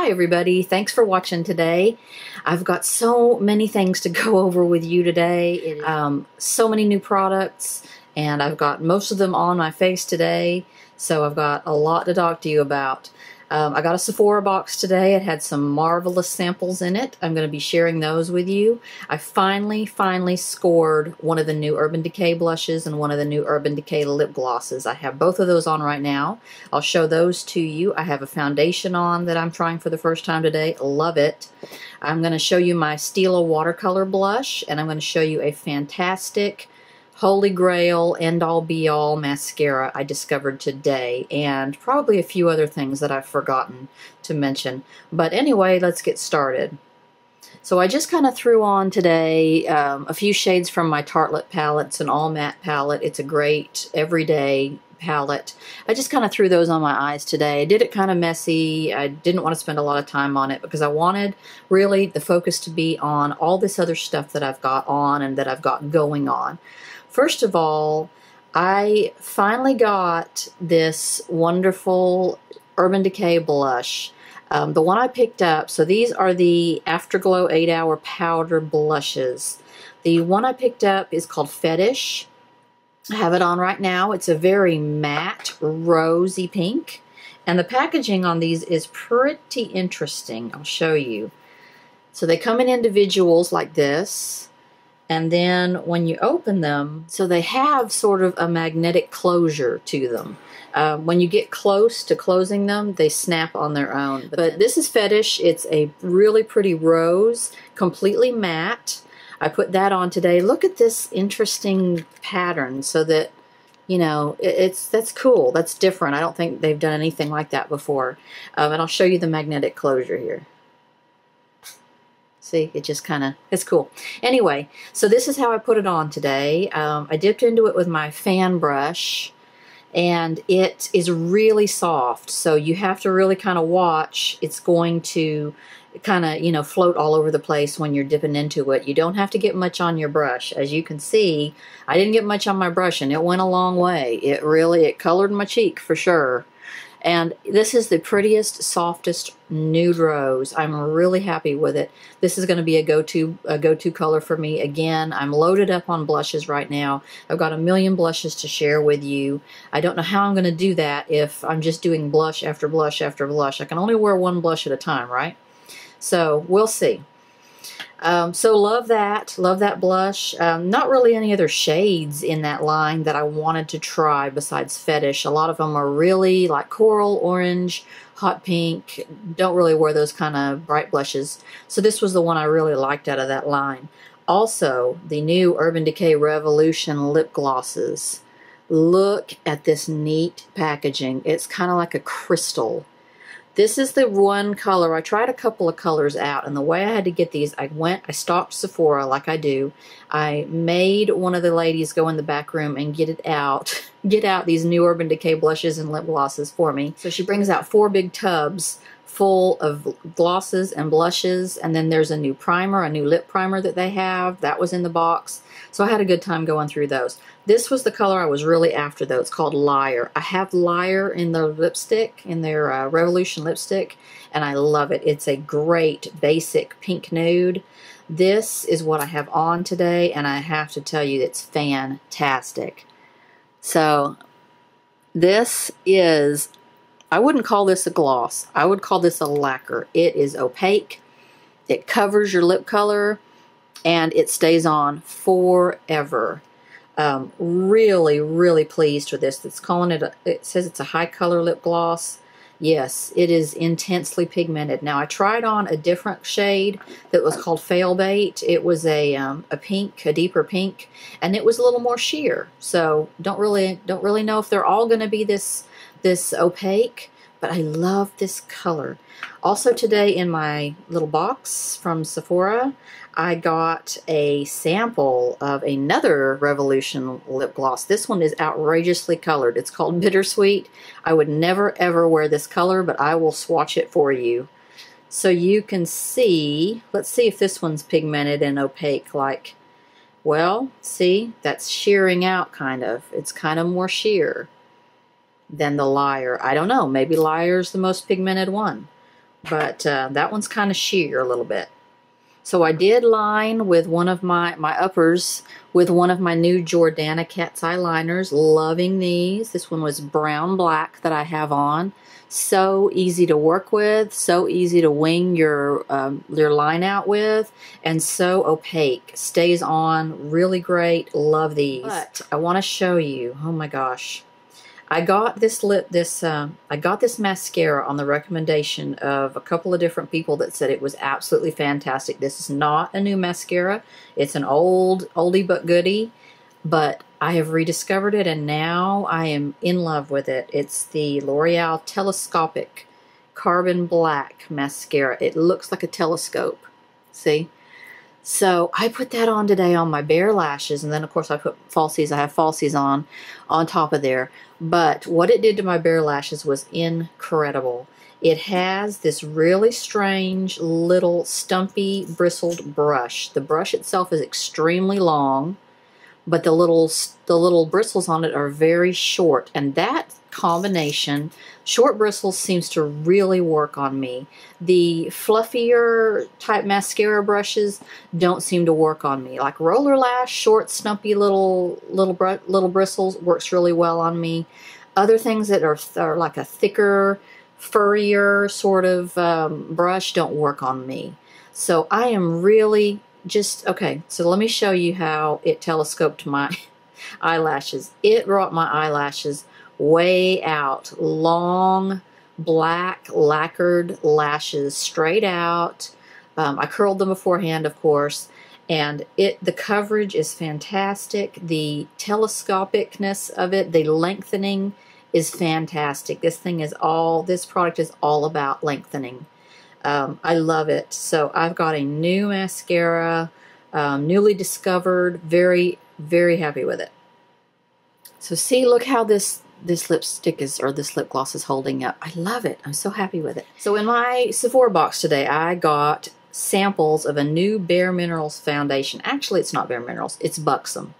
Hi everybody, thanks for watching today. I've got so many things to go over with you today. So many new products, and I've got most of them on my face today, so I've got a lot to talk to you about. I got a Sephora box today. It had some marvelous samples in it. I'm going to be sharing those with you. I finally scored one of the new Urban Decay blushes and one of the new Urban Decay lip glosses. I have both of those on right now. I'll show those to you. I have a foundation on that I'm trying for the first time today. Love it. I'm going to show you my Stila watercolor blush, and I'm going to show you a fantastic Holy Grail, end-all be-all mascara I discovered today, and probably a few other things that I've forgotten to mention. But anyway, let's get started. So I just kind of threw on today a few shades from my Tartelette palette. It's an all-matte palette. It's a great everyday palette. I just kind of threw those on my eyes today. I did it kind of messy. I didn't want to spend a lot of time on it because I wanted really the focus to be on all this other stuff that I've got on and that I've got going on. First of all, I finally got this wonderful Urban Decay blush. The one I picked up, so these are the Afterglow 8-Hour Powder Blushes. The one I picked up is called Fetish. I have it on right now. It's a very matte, rosy pink. And the packaging on these is pretty interesting. I'll show you. So they come in individuals like this. And then when you open them, so they have sort of a magnetic closure to them. When you get close to closing them, they snap on their own. But this is Fetish. It's a really pretty rose, completely matte. I put that on today. Look at this interesting pattern so that, you know, that's cool. That's different. I don't think they've done anything like that before. And I'll show you the magnetic closure here. See, it just kind of, it's cool. Anyway, so this is how I put it on today. I dipped into it with my fan brush, and it is really soft. So you have to really kind of watch. It's going to kind of, you know, float all over the place when you're dipping into it. You don't have to get much on your brush. As you can see, I didn't get much on my brush, and it went a long way. It colored my cheek for sure. And this is the prettiest, softest nude rose. I'm really happy with it. This is going to be a go-to color for me. Again, I'm loaded up on blushes right now. I've got a million blushes to share with you. I don't know how I'm going to do that if I'm just doing blush after blush after blush. I can only wear one blush at a time, right? So we'll see. So love that blush. Not really any other shades in that line that I wanted to try besides Fetish. A lot of them are really like coral, orange, hot pink. Don't really wear those kind of bright blushes. So this was the one I really liked out of that line. Also, the new Urban Decay Revolution lip glosses. Look at this neat packaging. It's kind of like a crystal. This is the one color. I tried a couple of colors out, and the way I had to get these, I stopped Sephora like I do. I made one of the ladies go in the back room and get out these new Urban Decay blushes and lip glosses for me. So she brings out 4 big tubs full of glosses and blushes, and then there's a new primer, a new lip primer that they have. That was in the box. So I had a good time going through those. This was the color I was really after, though. It's called Liar. I have Liar in the lipstick, in their Revolution lipstick, and I love it. It's a great basic pink nude. This is what I have on today, and I have to tell you, it's fantastic. So this is, I wouldn't call this a gloss. I would call this a lacquer. It is opaque. It covers your lip color, and it stays on forever. Really pleased with this. It's calling it, it says it's a high color lip gloss. Yes, it is intensely pigmented. Now I tried on a different shade that was called Fail Bait. It was a pink, a deeper pink, and it was a little more sheer. So don't really know if they're all going to be this opaque, but I love this color. Also today in my little box from Sephora, I got a sample of another Revolution lip gloss. This one is outrageously colored. It's called Bittersweet. I would never ever wear this color, but I will swatch it for you. So you can see, let's see if this one's pigmented and opaque like, well, see, that's shearing out kind of. It's kind of more sheer than the Liar. I don't know, maybe Liar's the most pigmented one. but that one's kind of sheer a little bit. So I did line with one of my uppers with one of my new Jordana Cat's eyeliners. Loving these. This one was brown black that I have on. So easy to work with, so easy to wing your line out with, and so opaque. Stays on really great. Love these. But I want to show you. Oh my gosh. I got this mascara on the recommendation of a couple of different people that said it was absolutely fantastic. This is not a new mascara. It's an oldie but goodie, but I have rediscovered it and now I am in love with it. It's the L'Oreal Telescopic Carbon Black Mascara. It looks like a telescope. See? So I put that on today on my bare lashes, and then of course I put falsies. I have falsies on top of there. But what it did to my bare lashes was incredible. It has this really strange little stumpy bristled brush. The brush itself is extremely long, but the little bristles on it are very short, and that combination, short bristles, seems to really work on me. The fluffier type mascara brushes don't seem to work on me. Like roller lash, short, stumpy little bristles works really well on me. Other things that are like a thicker, furrier sort of brush don't work on me. So I am really okay, so let me show you how it telescoped my eyelashes. It brought my eyelashes way out. Long, black, lacquered lashes, straight out. I curled them beforehand, of course, and the coverage is fantastic. The telescopicness of it, the lengthening is fantastic. This product is all about lengthening. I love it. So I've got a new mascara, newly discovered, very, very happy with it. So see, look how this lipstick this lip gloss is holding up. I love it. I'm so happy with it. So in my Sephora box today, I got samples of a new Bare Minerals foundation. Actually, it's not Bare Minerals. It's Buxom.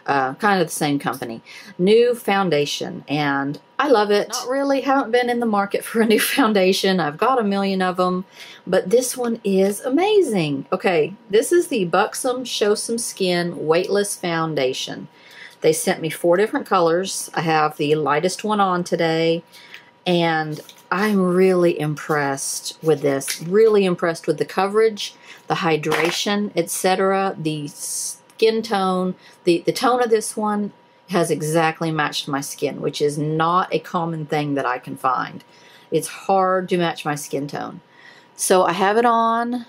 Kind of the same company. New foundation, and I love it. Not really, haven't been in the market for a new foundation. I've got a million of them, but this one is amazing. Okay, this is the Buxom Show Some Skin Weightless Foundation. They sent me 4 different colors. I have the lightest one on today, and I'm really impressed with this. Really impressed with the coverage, the hydration, etc. The skin tone, the tone of this one has exactly matched my skin, which is not a common thing that I can find. It's hard to match my skin tone. So I have it on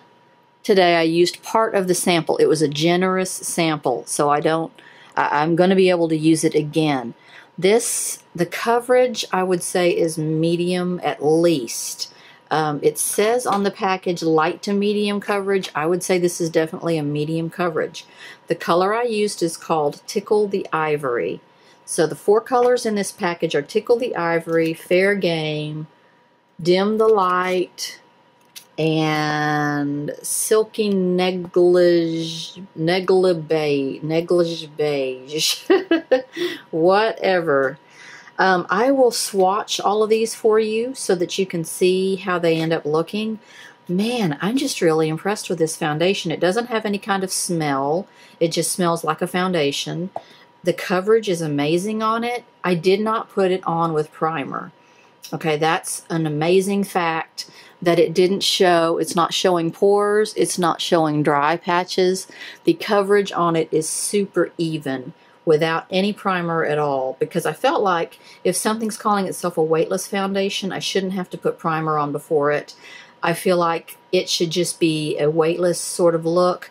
today. I used part of the sample. It was a generous sample, so I'm going to be able to use it again. The coverage, I would say, is medium at least. It says on the package light to medium coverage. I would say this is definitely a medium coverage. The color I used is called Tickle the Ivory. So the 4 colors in this package are Tickle the Ivory, Fair Game, Dim the Light, and Silky Neglige Beige. Whatever. I will swatch all of these for you so that you can see how they end up looking. Man, I'm just really impressed with this foundation. It doesn't have any kind of smell. It just smells like a foundation. The coverage is amazing on it. I did not put it on with primer. Okay, that's an amazing fact that it didn't show. It's not showing pores. It's not showing dry patches. The coverage on it is super even without any primer at all, because I felt like if something's calling itself a weightless foundation, I shouldn't have to put primer on before it. I feel like it should just be a weightless sort of look.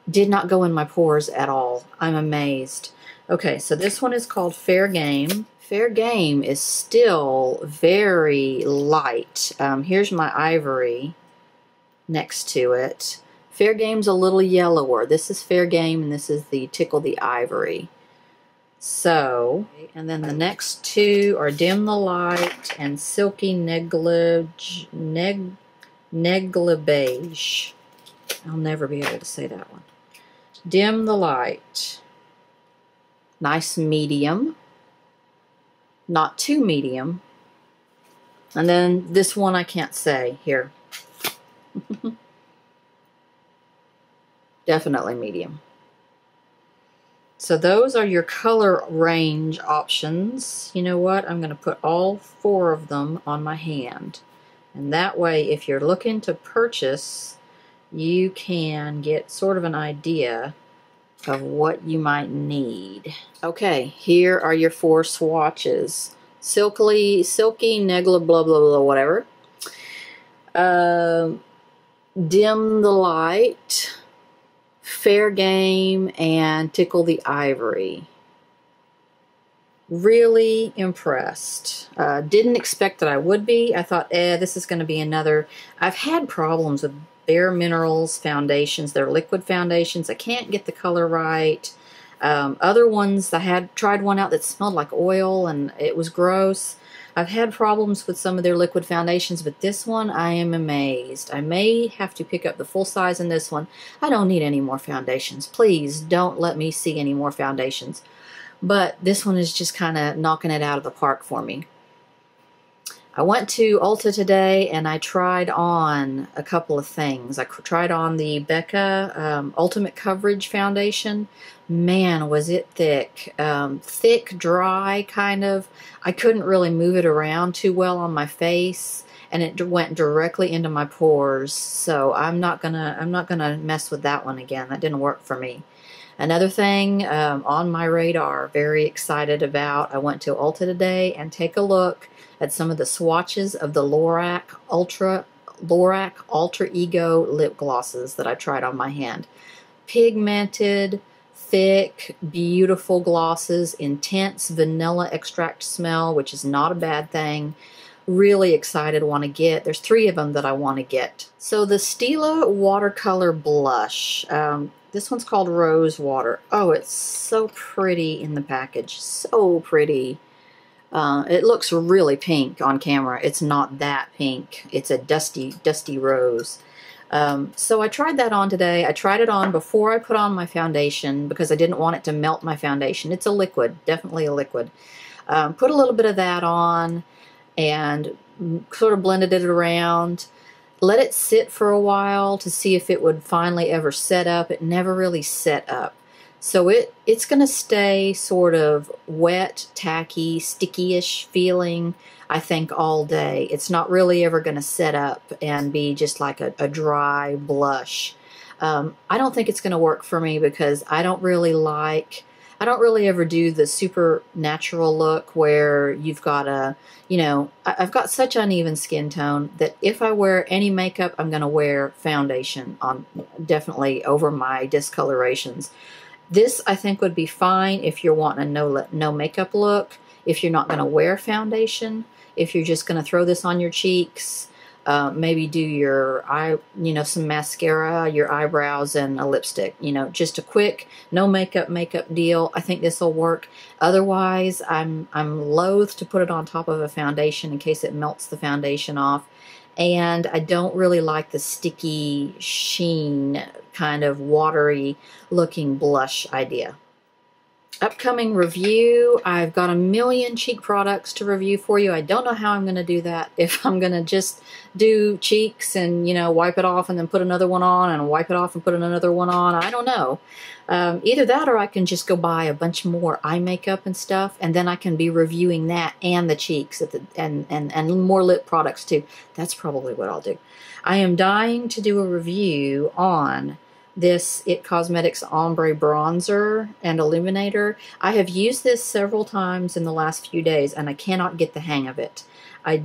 Did not go in my pores at all. I'm amazed. Okay, so this one is called Fair Game. Fair Game is still very light. Here's my ivory next to it. Fair Game's a little yellower. This is Fair Game, and this is the Tickle the Ivory. So, and then the next 2 are Dim the Light and Silky Neglige Beige. I'll never be able to say that one. Dim the Light. Nice medium. Not too medium. And then this one I can't say. Here. Definitely medium. So those are your color range options. You know what? I'm going to put all 4 of them on my hand. And that way, if you're looking to purchase, you can get sort of an idea of what you might need. Okay, here are your 4 swatches. Silky, negla, blah, blah, blah, whatever. Dim the Light, Fair Game, and Tickle the Ivory. Really impressed. Didn't expect that I would be. I thought, this is going to be another... I've had problems with Bare Minerals foundations. They're liquid foundations. I can't get the color right. Other ones, I had tried one out that smelled like oil and it was gross. I've had problems with some of their liquid foundations, but this one, I am amazed. I may have to pick up the full size in this one. I don't need any more foundations. Please don't let me see any more foundations. But this one is just kind of knocking it out of the park for me. I went to Ulta today and I tried on a couple of things. I tried on the Becca Ultimate Coverage Foundation. Man, was it thick. Thick, dry, kind of. I couldn't really move it around too well on my face, and it went directly into my pores. So I'm not gonna mess with that one again. That didn't work for me. Another thing on my radar, very excited about. I went to Ulta today and take a look at some of the swatches of the Lorac Ultra Ego lip glosses that I tried on my hand. Pigmented, thick, beautiful glosses, intense vanilla extract smell, which is not a bad thing. Really excited, want to get. There's 3 of them that I want to get. So the Stila Watercolor Blush. This one's called Rose Water. Oh, it's so pretty in the package. So pretty. It looks really pink on camera. It's not that pink. It's a dusty, dusty rose. So I tried that on today. I tried it on before I put on my foundation because I didn't want it to melt my foundation. It's a liquid, definitely a liquid. Put a little bit of that on and sort of blended it around. Let it sit for a while to see if it would finally ever set up. It never really set up. So it's going to stay sort of wet, tacky, sticky-ish feeling, I think, all day. It's not really ever going to set up and be just like a dry blush. I don't think it's going to work for me because I don't really ever do the super natural look where you've got I've got such uneven skin tone that if I wear any makeup, I'm going to wear foundation on, definitely over my discolorations. This, I think, would be fine if you're wanting a no makeup look, if you're not going to wear foundation, if you're just going to throw this on your cheeks, maybe do your some mascara, your eyebrows, and a lipstick. Just a quick no makeup deal. I think this will work. Otherwise, I'm loath to put it on top of a foundation in case it melts the foundation off. And I don't really like the sticky sheen, kind of watery looking blush idea. Upcoming review, I've got a million cheek products to review for you. I don't know how I'm going to do that. If I'm going to just do cheeks and, wipe it off and then put another one on and wipe it off and put another one on. I don't know. Either that or I can just go buy a bunch more eye makeup and stuff, and then I can be reviewing that and the cheeks and more lip products too. That's probably what I'll do. I am dying to do a review on this IT Cosmetics Ombre Bronzer and Illuminator. I have used this several times in the last few days and I cannot get the hang of it. I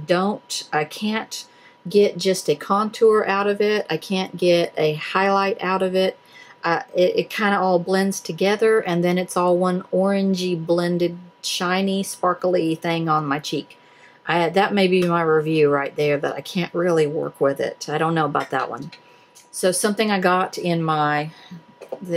can't get just a contour out of it. I can't get a highlight out of it. It kind of all blends together and then it's all one orangey blended shiny sparkly thing on my cheek. That may be my review right there, that I can't really work with it. I don't know about that one. So something I got in my,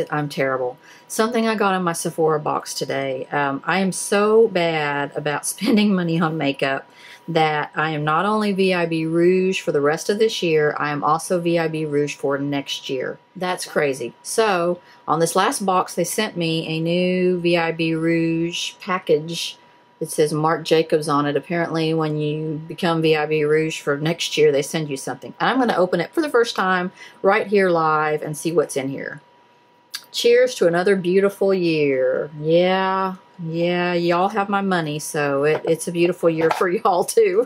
I'm terrible. Something I got in my Sephora box today. I am so bad about spending money on makeup that I am not only VIB Rouge for the rest of this year, I am also VIB Rouge for next year. That's crazy. So on this last box, they sent me a new VIB Rouge package It says Marc Jacobs on it. Apparently, when you become VIB Rouge for next year, they send you something. And I'm going to open it for the first time right here live and see what's in here. Cheers to another beautiful year. Yeah, y'all have my money, so it's a beautiful year for y'all too.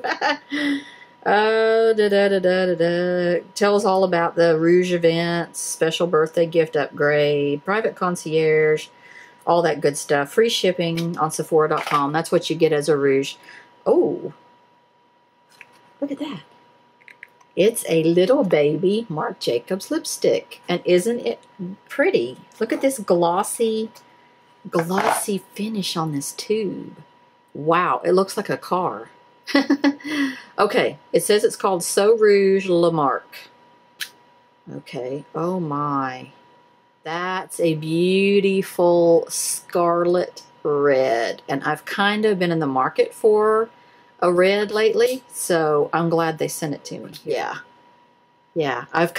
Tells all about the Rouge events, special birthday gift upgrade, private concierge, all that good stuff. Free shipping on Sephora.com. That's what you get as a Rouge. Oh, look at that. It's a little baby Marc Jacobs lipstick. And isn't it pretty? Look at this glossy finish on this tube. Wow, it looks like a car. Okay, it says it's called So Rouge Le Marc. Okay, oh my. That's a beautiful scarlet red. And I've kind of been in the market for a red lately, so I'm glad they sent it to me. Yeah, I've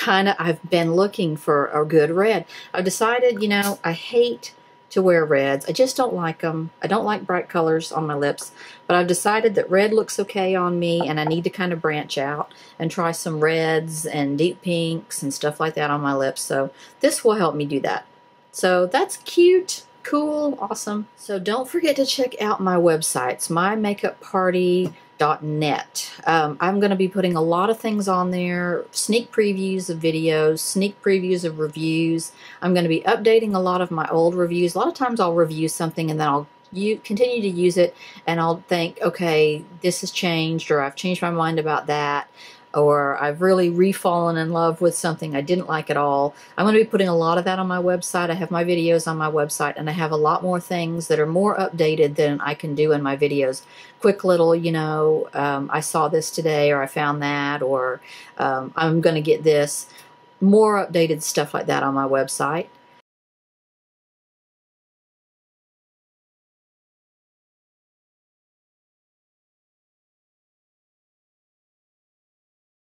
been looking for a good red. I've decided, you know, I hate to wear reds. I just don't like them. I don't like bright colors on my lips, but I've decided that red looks okay on me, and I need to kind of branch out and try some reds and deep pinks and stuff like that on my lips. So this will help me do that. So that's cute, cool, awesome. So don't forget to check out my websites, mymakeupparty.net. I'm going to be putting a lot of things on there, sneak previews of videos, sneak previews of reviews. I'm going to be updating a lot of my old reviews. A lot of times I'll review something and then I'll continue to use it, and I'll think, okay, this has changed, or I've changed my mind about that, or I've really refallen in love with something I didn't like at all. I'm going to be putting a lot of that on my website. I have my videos on my website, and I have a lot more things that are more updated than I can do in my videos. Quick little, you know, I saw this today, or I found that, or I'm going to get this. More updated stuff like that on my website.